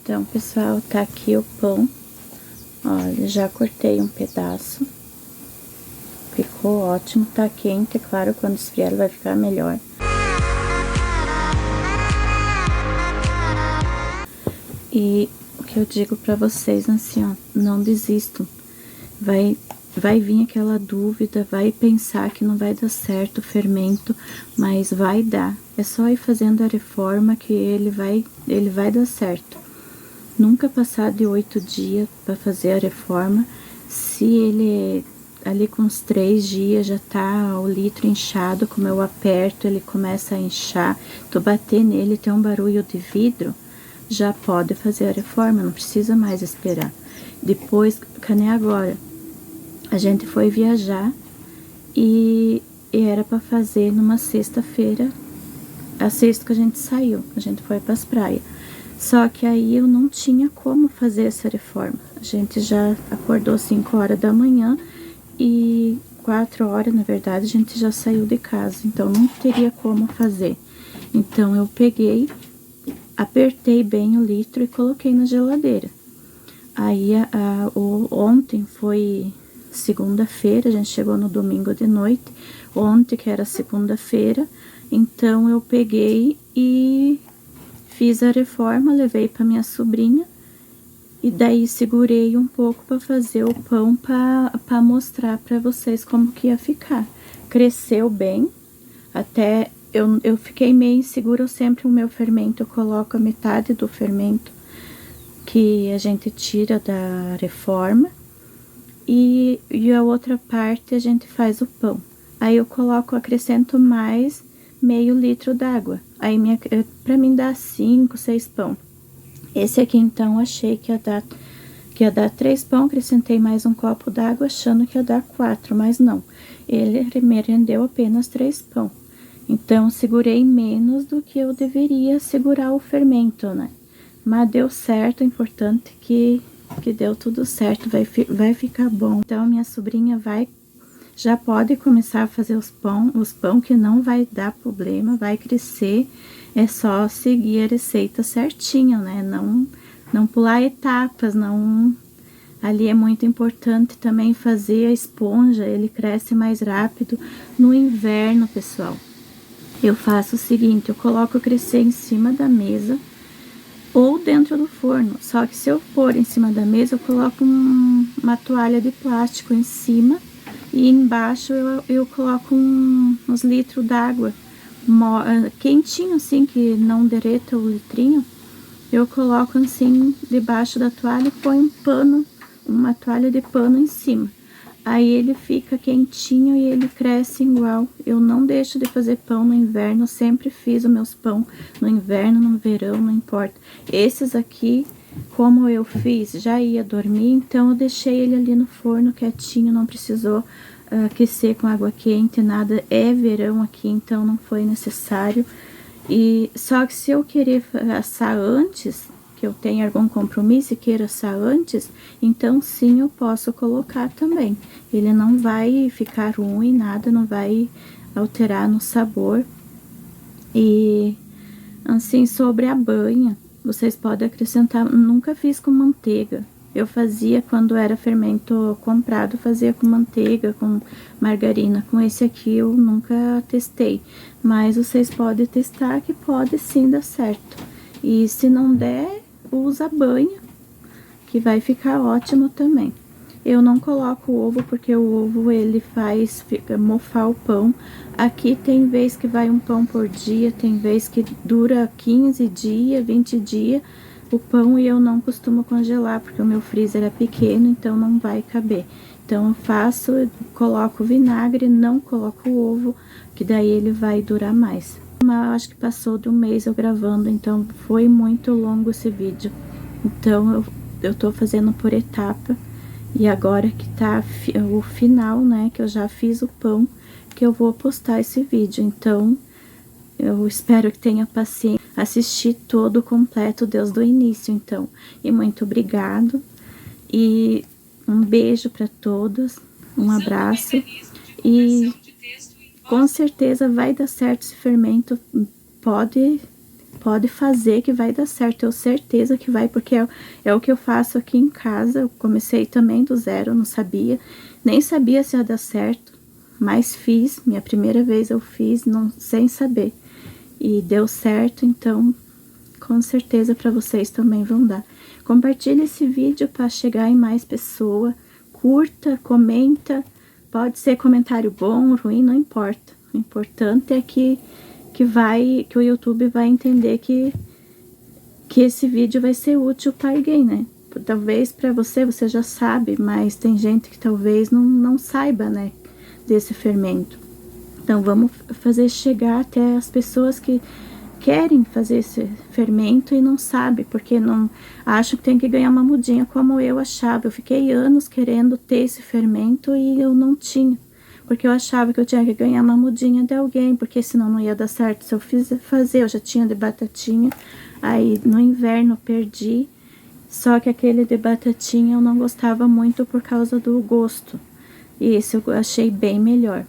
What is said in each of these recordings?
Então, pessoal, tá aqui o pão. Olha, já cortei um pedaço. Ficou ótimo, tá quente, é claro, quando esfriar ele vai ficar melhor. E o que eu digo pra vocês, assim, ó, não desistam. Vai vir aquela dúvida, vai pensar que não vai dar certo o fermento, mas vai dar. É só ir fazendo a reforma que ele vai dar certo. Nunca passar de 8 dias para fazer a reforma. Se ele ali com uns 3 dias já tá o litro inchado, como eu aperto, ele começa a inchar, tu bater nele, tem um barulho de vidro, já pode fazer a reforma, não precisa mais esperar. Depois, que nem agora, a gente foi viajar e era para fazer numa sexta-feira, a sexta que a gente saiu, a gente foi para as praias. Só que aí eu não tinha como fazer essa reforma. A gente já acordou 5 horas da manhã e 4 horas, na verdade, a gente já saiu de casa. Então, não teria como fazer. Então, eu peguei, apertei bem o litro e coloquei na geladeira. Aí, ontem foi segunda-feira, a gente chegou no domingo de noite. Ontem, que era segunda-feira, então eu peguei e fiz a reforma, levei para minha sobrinha e daí segurei um pouco para fazer o pão para mostrar para vocês como que ia ficar. Cresceu bem, até eu fiquei meio insegura, sempre o meu fermento eu coloco a metade do fermento que a gente tira da reforma e a outra parte a gente faz o pão. Aí eu coloco, acrescento mais meio litro d'água. Aí pra mim dá 5, 6 pão. Esse aqui então achei que ia dar 3 pão, acrescentei mais um copo d'água achando que ia dar 4, mas não. Ele me rendeu apenas 3 pão. Então segurei menos do que eu deveria segurar o fermento, né? Mas deu certo, é importante que deu tudo certo, vai ficar bom. Então minha sobrinha já pode começar a fazer os pão que não vai dar problema, vai crescer, é só seguir a receita certinho, né? Não pular etapas, não. Ali é muito importante também fazer a esponja, ele cresce mais rápido no inverno, pessoal. Eu faço o seguinte, eu coloco crescer em cima da mesa ou dentro do forno, só que se eu pôr em cima da mesa, eu coloco uma toalha de plástico em cima e embaixo eu coloco uns litros d'água quentinho, assim, que não derreta o litrinho. Eu coloco assim debaixo da toalha e ponho uma toalha de pano em cima. Aí ele fica quentinho e ele cresce igual. Eu não deixo de fazer pão no inverno, sempre fiz os meus pão no inverno, no verão, não importa. Esses aqui, como eu fiz, já ia dormir, então eu deixei ele ali no forno quietinho, não precisou aquecer com água quente, nada. É verão aqui, então não foi necessário. E só que se eu querer assar antes, que eu tenho algum compromisso e queira assar antes, então sim eu posso colocar também. Ele não vai ficar ruim, nada, não vai alterar no sabor. E assim, sobre a banha, vocês podem acrescentar, nunca fiz com manteiga. Eu fazia quando era fermento comprado, fazia com manteiga, com margarina. Com esse aqui eu nunca testei, mas vocês podem testar que pode sim dar certo. E se não der, usa banha, que vai ficar ótimo também. Eu não coloco o ovo, porque o ovo ele fica mofar o pão. Aqui tem vez que vai um pão por dia, tem vez que dura 15 dias, 20 dias o pão, e eu não costumo congelar, porque o meu freezer é pequeno, então não vai caber. Então eu coloco vinagre, não coloco o ovo, que daí ele vai durar mais. Mas acho que passou de um mês eu gravando, então foi muito longo esse vídeo. Então eu tô fazendo por etapa. E agora que tá o final, né, que eu já fiz o pão, que eu vou postar esse vídeo. Então, eu espero que tenha paciência, assistir todo completo desde o início, então. E muito obrigado. E um beijo para todos, um abraço. E com certeza vai dar certo esse fermento, pode pode fazer que vai dar certo. Tenho certeza que vai, porque é o que eu faço aqui em casa. Eu comecei também do zero, não sabia, nem sabia se ia dar certo, mas fiz. Minha primeira vez eu fiz sem saber. E deu certo, então com certeza para vocês também vão dar. Compartilhe esse vídeo para chegar em mais pessoas. Curta, comenta. Pode ser comentário bom, ruim, não importa. O importante é que o YouTube vai entender que esse vídeo vai ser útil para alguém, né? Talvez para você já sabe, mas tem gente que talvez não saiba, né, desse fermento. Então, vamos fazer chegar até as pessoas que querem fazer esse fermento e não sabem, porque não acham que tem que ganhar uma mudinha, como eu achava. Eu fiquei anos querendo ter esse fermento e eu não tinha, porque eu achava que eu tinha que ganhar uma mudinha de alguém, porque senão não ia dar certo se eu fazer. Eu já tinha de batatinha, aí no inverno perdi, só que aquele de batatinha eu não gostava muito por causa do gosto, e esse eu achei bem melhor.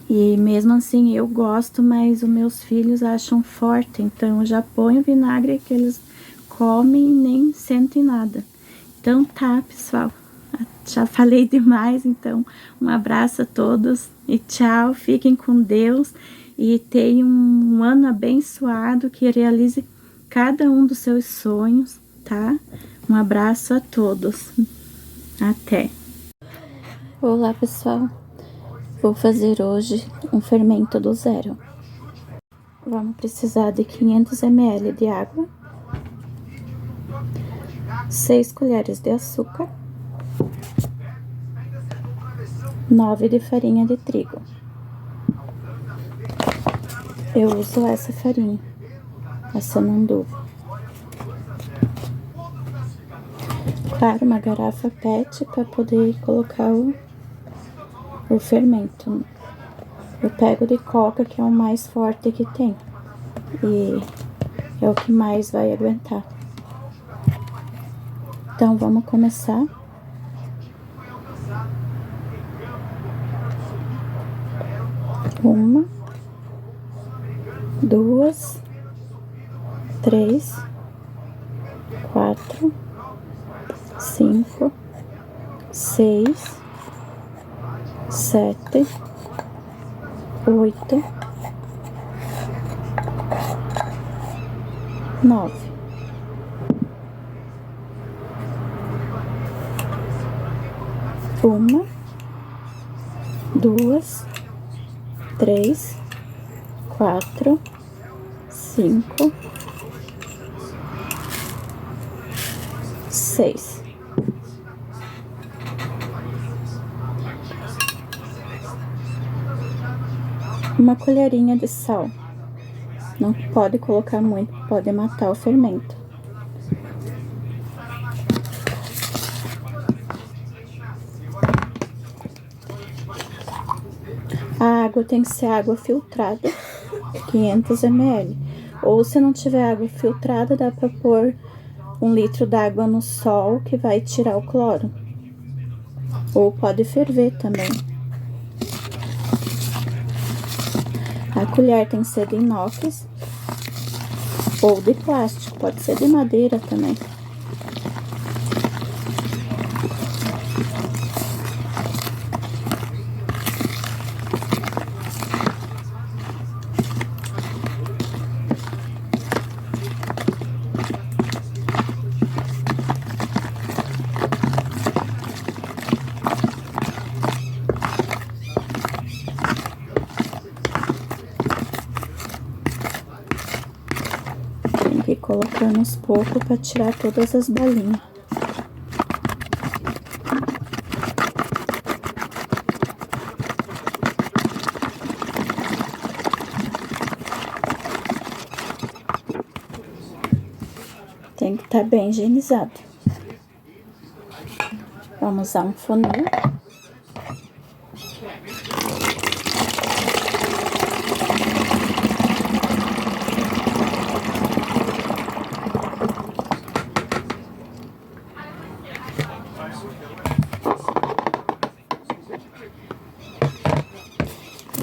E mesmo assim eu gosto, mas os meus filhos acham forte, então eu já ponho vinagre que eles comem e nem sentem nada. Então tá, pessoal, já falei demais, então um abraço a todos e tchau, fiquem com Deus e tenham um ano abençoado, que realize cada um dos seus sonhos, tá? Um abraço a todos, até! Olá, pessoal! Vou fazer hoje um fermento do zero. Vamos precisar de 500 ml de água, 6 colheres de açúcar, 9 de farinha de trigo. Eu uso essa farinha, a Sananduva. Claro, uma garrafa PET para poder colocar o fermento. Eu pego de coca, que é o mais forte que tem, e é o que mais vai aguentar. Então, vamos começar. Uma, duas, três, 4, 5, 6, 7, 8, 9. Uma, duas, 3, 4, 5, 6. Uma colherinha de sal. Não pode colocar muito, pode matar o fermento. A água tem que ser água filtrada, 500 ml. Ou se não tiver água filtrada, dá para pôr 1 litro d'água no sol, que vai tirar o cloro. Ou pode ferver também. A colher tem que ser de inox ou de plástico, pode ser de madeira também. E colocando aos poucos para tirar todas as bolinhas. Tem que estar bem higienizado. Vamos usar um funil.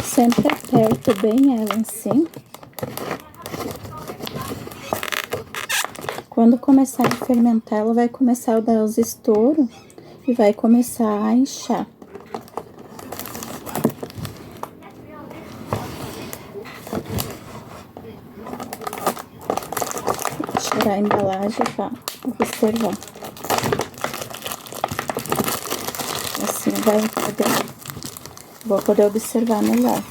Sempre aperto bem ela assim. Quando começar a fermentar, ela vai começar a dar os estouros e vai começar a inchar. Vou tirar a embalagem para observar. Assim vou poder observar melhor.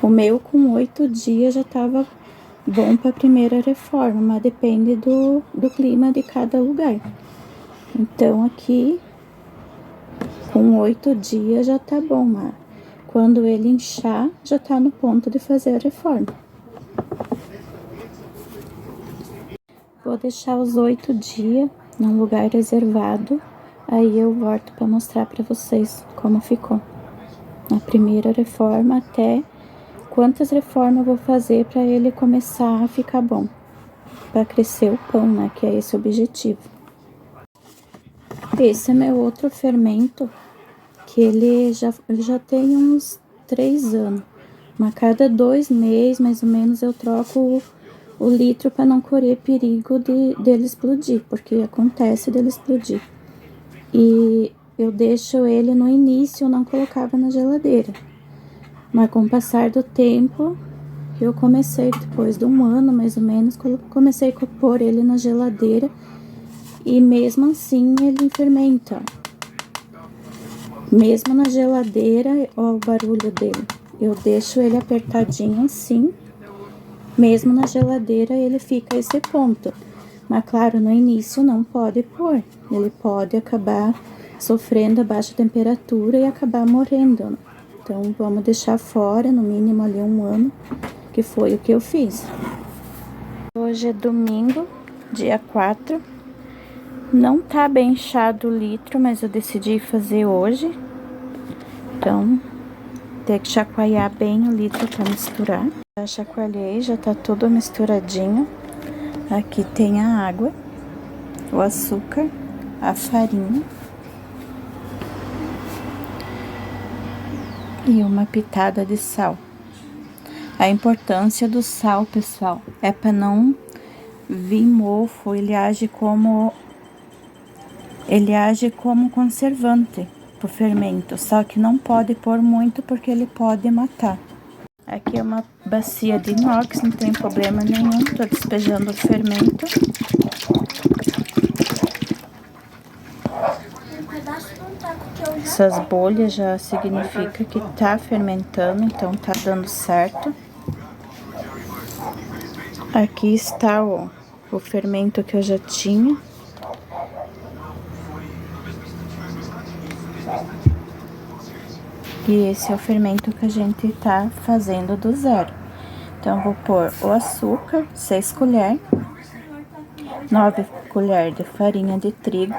O meu com 8 dias já tava bom para a primeira reforma, mas depende do clima de cada lugar. Então aqui com 8 dias já tá bom, mas quando ele inchar já tá no ponto de fazer a reforma. Vou deixar os 8 dias num lugar reservado, aí eu volto para mostrar para vocês como ficou. Na primeira reforma até quantas reformas eu vou fazer para ele começar a ficar bom. Para crescer o pão, né? Que é esse o objetivo. Esse é meu outro fermento, que ele já tem uns 3 anos. Mas cada 2 meses, mais ou menos, eu troco o litro para não correr perigo dele explodir, porque acontece dele explodir. E eu deixo ele no início, eu não colocava na geladeira. Mas com o passar do tempo, eu comecei, depois de 1 ano mais ou menos, comecei a pôr ele na geladeira. E mesmo assim ele fermenta. Mesmo na geladeira, ó o barulho dele. Eu deixo ele apertadinho assim. Mesmo na geladeira ele fica a esse ponto. Mas claro, no início não pode pôr. Ele pode acabar sofrendo a baixa temperatura e acabar morrendo. Então vamos deixar fora, no mínimo ali 1 ano, que foi o que eu fiz. Hoje é domingo, dia 4. Não tá bem inchado o litro, mas eu decidi fazer hoje. Então, tem que chacoalhar bem o litro para misturar. Já chacoalhei, já tá tudo misturadinho. Aqui tem a água, o açúcar, a farinha. E uma pitada de sal. A importância do sal, pessoal, é para não vir mofo. Ele age como conservante pro fermento, só que não pode pôr muito porque ele pode matar. Aqui é uma bacia de inox, não tem problema nenhum, tô despejando o fermento. Essas bolhas já significa que tá fermentando, então tá dando certo. Aqui está o fermento que eu já tinha. E esse é o fermento que a gente tá fazendo do zero. Então, eu vou pôr o açúcar, 6 colheres, 9 colheres de farinha de trigo,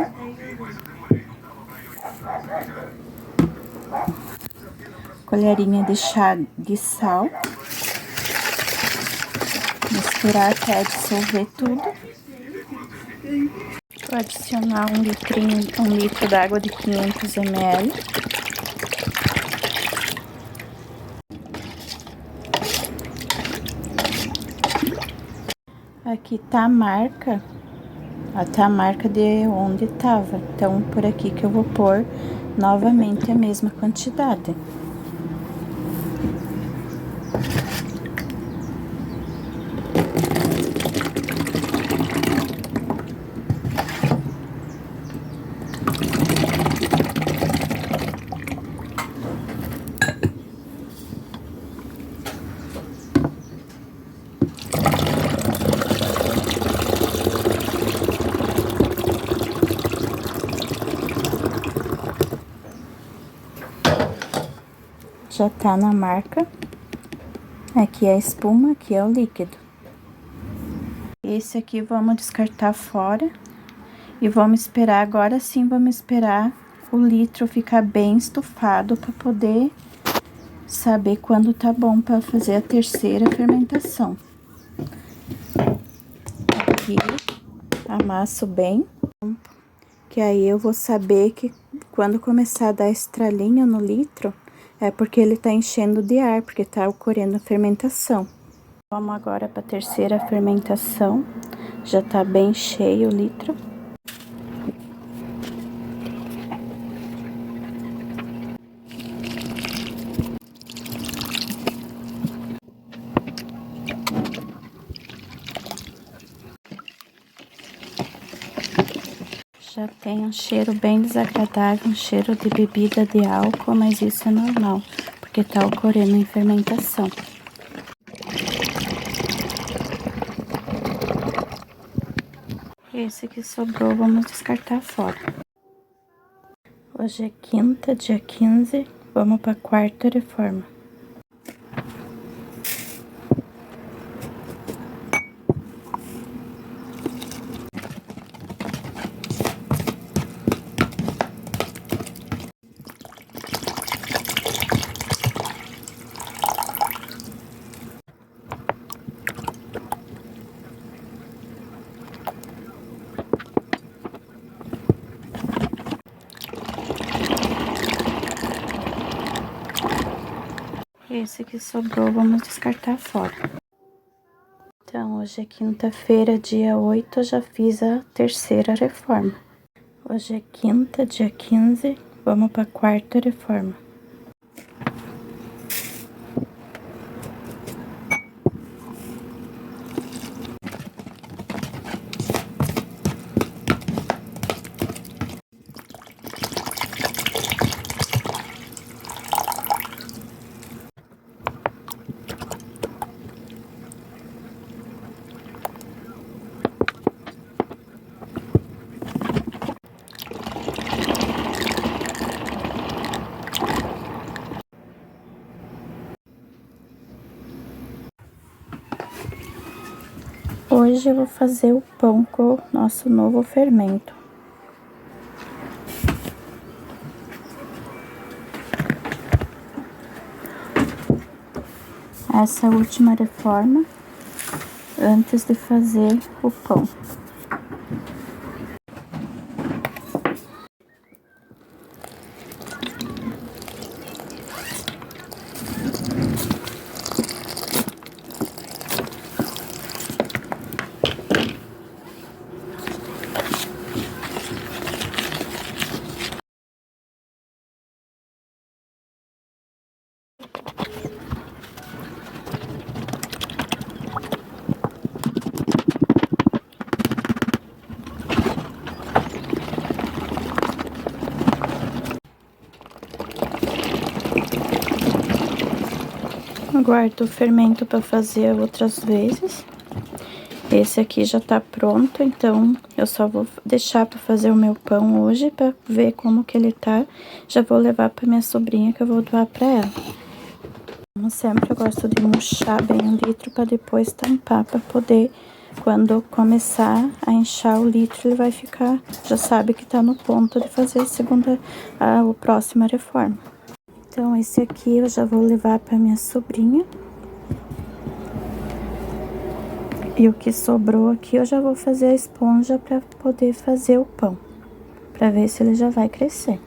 colherinha de chá de sal, misturar até dissolver tudo. Vou adicionar 1 litro d'água de 500 ml. Aqui tá a marca, tá a marca de onde tava. Então, por aqui que eu vou pôr novamente a mesma quantidade. Já tá na marca. Aqui é a espuma, aqui é o líquido. Esse aqui vamos descartar fora. E vamos esperar, agora sim, vamos esperar o litro ficar bem estufado para poder saber quando tá bom para fazer a terceira fermentação. Aqui, amasso bem, que aí eu vou saber que quando começar a dar estralinho no litro, é porque ele tá enchendo de ar, porque tá ocorrendo a fermentação. Vamos agora para a terceira fermentação. Já tá bem cheio o litro. Já tem um cheiro bem desagradável, um cheiro de bebida de álcool, mas isso é normal, porque tá ocorrendo em fermentação. Esse que sobrou, vamos descartar fora. Hoje é quinta, dia 15, vamos para a quarta reforma. Esse que sobrou, vamos descartar fora. Então, hoje é quinta-feira, dia 8, eu já fiz a terceira reforma. Hoje é quinta, dia 15, vamos para a quarta reforma. Hoje eu vou fazer o pão com o nosso novo fermento. Essa é a última reforma antes de fazer o pão. Guardo o fermento para fazer outras vezes. Esse aqui já tá pronto, então eu só vou deixar para fazer o meu pão hoje para ver como que ele tá. Já vou levar para minha sobrinha que eu vou doar para ela. Como sempre, eu gosto de murchar bem o litro para depois tampar, para poder, quando começar a inchar o litro, ele vai ficar, já sabe que tá no ponto de fazer a próxima reforma. Então, esse aqui eu já vou levar para minha sobrinha. E o que sobrou aqui eu já vou fazer a esponja para poder fazer o pão, para ver se ele já vai crescer.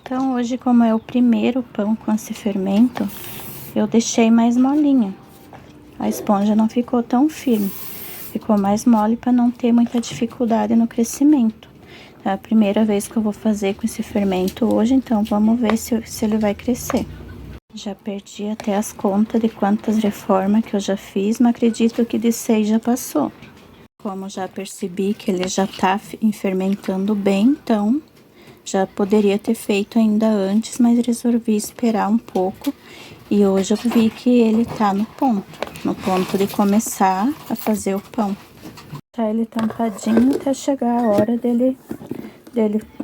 Então, hoje, como é o primeiro pão com esse fermento, eu deixei mais molinha. A esponja não ficou tão firme, ficou mais mole para não ter muita dificuldade no crescimento. É a primeira vez que eu vou fazer com esse fermento hoje, então vamos ver se ele vai crescer. Já perdi até as contas de quantas reformas que eu já fiz, mas acredito que de 6 já passou. Como já percebi que ele já tá fermentando bem, então já poderia ter feito ainda antes, mas resolvi esperar um pouco. E hoje eu vi que ele tá no ponto de começar a fazer o pão. Tá ele tampadinho até chegar a hora dele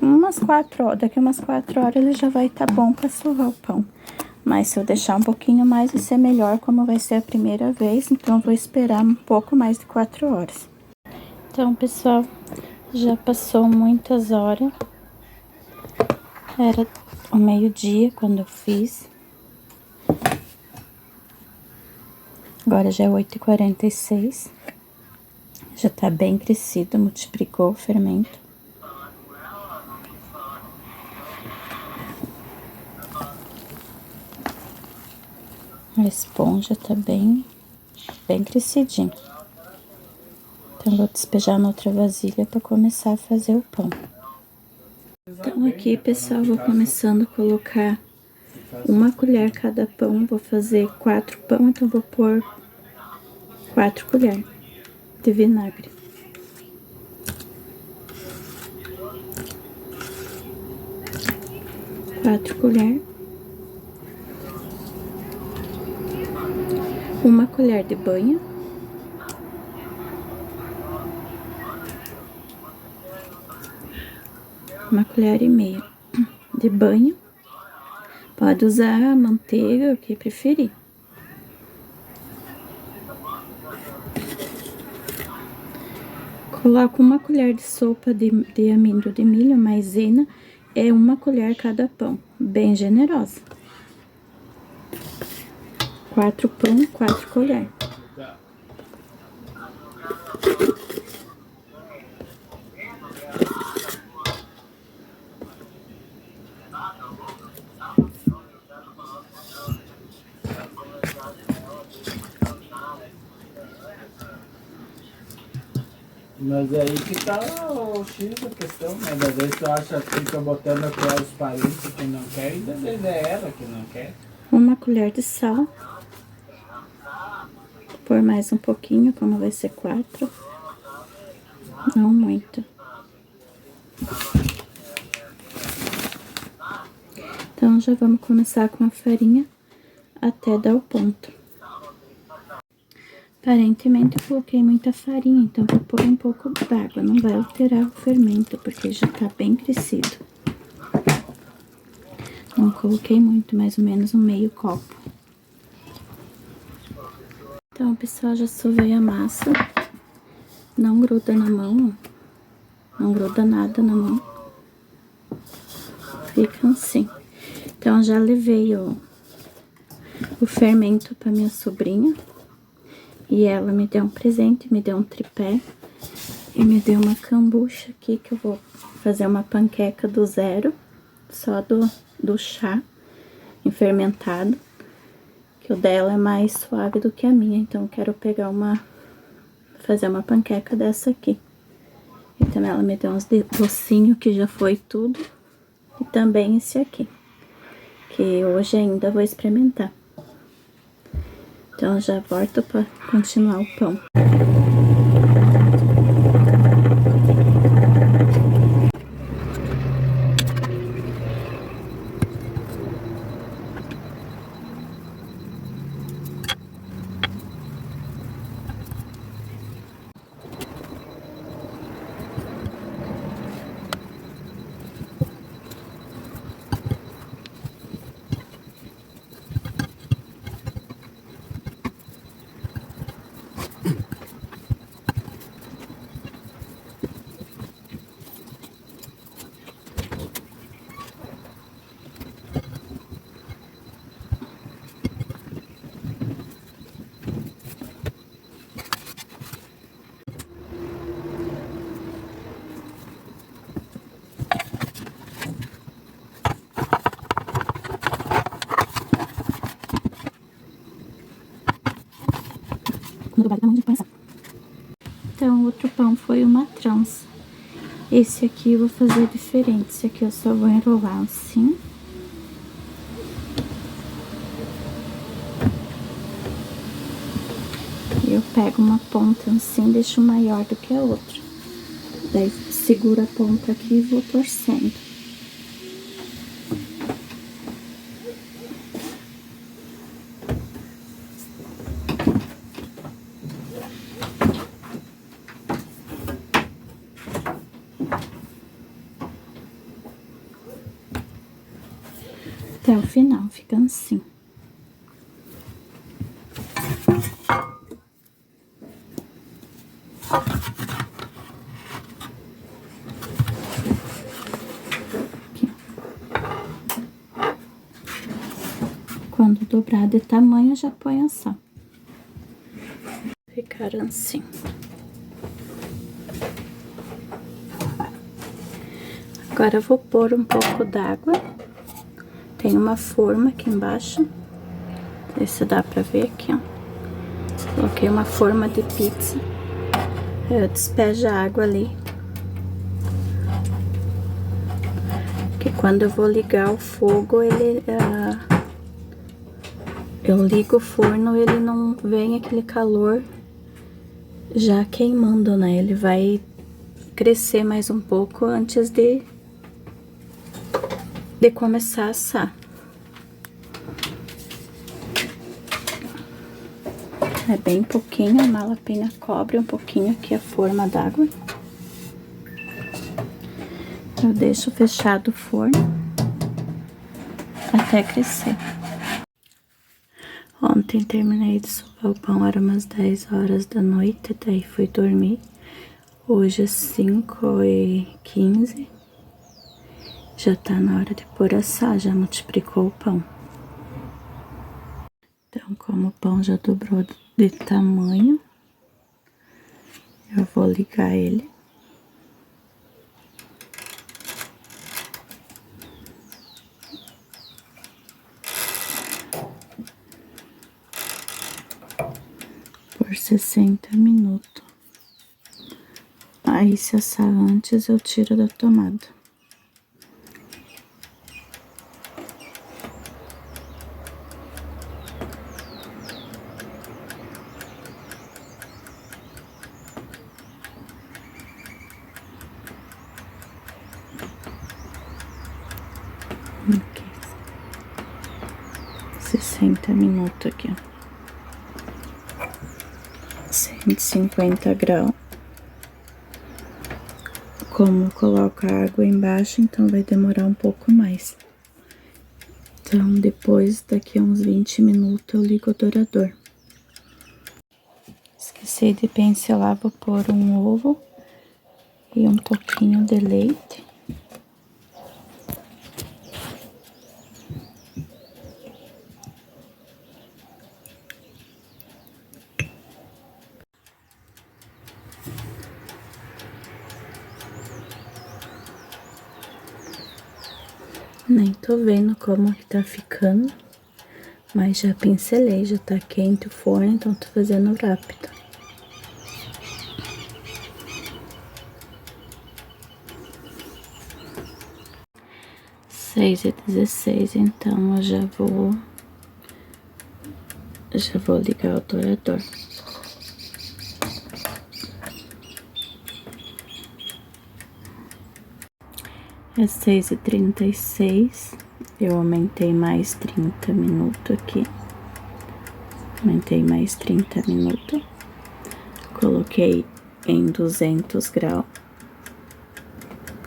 umas 4 horas. Daqui umas 4 horas ele já vai tá bom para sovar o pão. Mas se eu deixar um pouquinho mais, vai ser melhor, como vai ser a primeira vez. Então, eu vou esperar um pouco mais de 4 horas. Então, pessoal, já passou muitas horas. Era o meio-dia quando eu fiz. Agora já é 8h46. Já tá bem crescido, multiplicou o fermento. A esponja tá bem bem crescidinho. Então, vou despejar na outra vasilha para começar a fazer o pão. Então, aqui, pessoal, vou começando a colocar 1 colher cada pão. Vou fazer 4 pão, então vou pôr 4 colheres de vinagre. Quatro colheres. 1 colher de banha. Uma colher e meia de banho. Pode usar manteiga, o que preferir. Coloco 1 colher de sopa de amido de milho, maisena, é 1 colher cada pão, bem generosa. 4 pão, 4 colheres. Mas aí que tá o X da questão, né? Às vezes tu acha que fica botando até os parentes que não querem, e às vezes é ela que não quer. 1 colher de sal. Vou pôr mais um pouquinho, como vai ser 4. Não muito. Então, já vamos começar com a farinha até dar o ponto. Aparentemente, eu coloquei muita farinha, então vou pôr um pouco d'água. Não vai alterar o fermento, porque já tá bem crescido. Não coloquei muito, mais ou menos um meio copo. Então, pessoal, já sovei a massa. Não gruda na mão, ó. Não gruda nada na mão. Fica assim. Então, já levei o fermento para minha sobrinha. E ela me deu um presente, me deu um tripé. E me deu uma cambucha aqui, que eu vou fazer uma panqueca do zero. Só do chá fermentado. Que o dela é mais suave do que a minha. Então, eu quero pegar fazer uma panqueca dessa aqui. E também ela me deu uns docinhos, que já foi tudo. E também esse aqui, que hoje ainda vou experimentar. Então, já volto para continuar o pão. Então, o outro pão foi uma trança. Esse aqui eu vou fazer diferente. Esse aqui eu só vou enrolar assim. E eu pego uma ponta assim, deixo maior do que a outra. Daí, seguro a ponta aqui e vou torcendo. Até o final, fica assim. Aqui. Quando dobrar de tamanho, já põe assar. Ficaram assim. Agora eu vou pôr um pouco d'água. Tem uma forma aqui embaixo. Não sei se dá pra ver aqui, ó. Coloquei uma forma de pizza. Eu despejo a água ali. Porque quando eu vou ligar o fogo, eu ligo o forno, ele não vem aquele calor já queimando, né? Ele vai crescer mais um pouco antes de começar a assar. É bem pouquinho, a malapena cobre um pouquinho aqui a forma d'água. Eu deixo fechado o forno até crescer. Ontem terminei de sovar o pão, era umas 10 horas da noite, daí fui dormir. Hoje é 5h15. Já tá na hora de pôr assar, já multiplicou o pão. Então, como o pão já dobrou de tamanho, eu vou ligar ele. Por 60 minutos. Aí, se assar antes, eu tiro da tomada. Aqui. 60 minutos aqui, ó. 150 graus. Como eu coloco a água embaixo, então vai demorar um pouco mais. Então, depois, daqui a uns 20 minutos, eu ligo o dourador. Esqueci de pincelar, vou pôr um ovo e um pouquinho de leite. Nem tô vendo como que tá ficando, mas já pincelei, já tá quente o forno, então tô fazendo rápido. Seis e 16, então eu já vou ligar o dourador. É 6h36, eu aumentei mais 30 minutos aqui. Aumentei mais 30 minutos. Coloquei em 200 graus.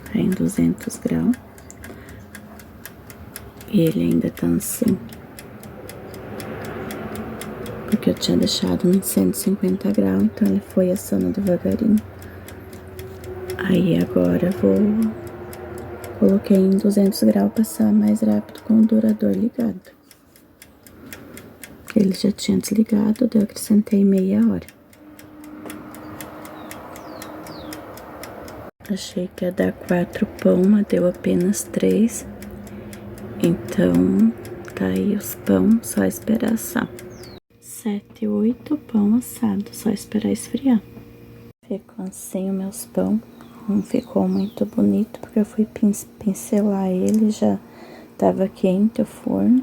Tá em 200 graus. E ele ainda tá assim. Porque eu tinha deixado em 150 graus, então ele foi assando devagarinho. Aí agora coloquei em 200 graus pra assar mais rápido com o dourador ligado. Ele já tinha desligado, daí eu acrescentei meia hora. Achei que ia dar 4 pão, mas deu apenas 3. Então, tá aí os pão, só esperar assar. 7, 8 pão assado, só esperar esfriar. Ficou assim os meus pão. Não ficou muito bonito, porque eu fui pincelar ele, já tava quente o forno.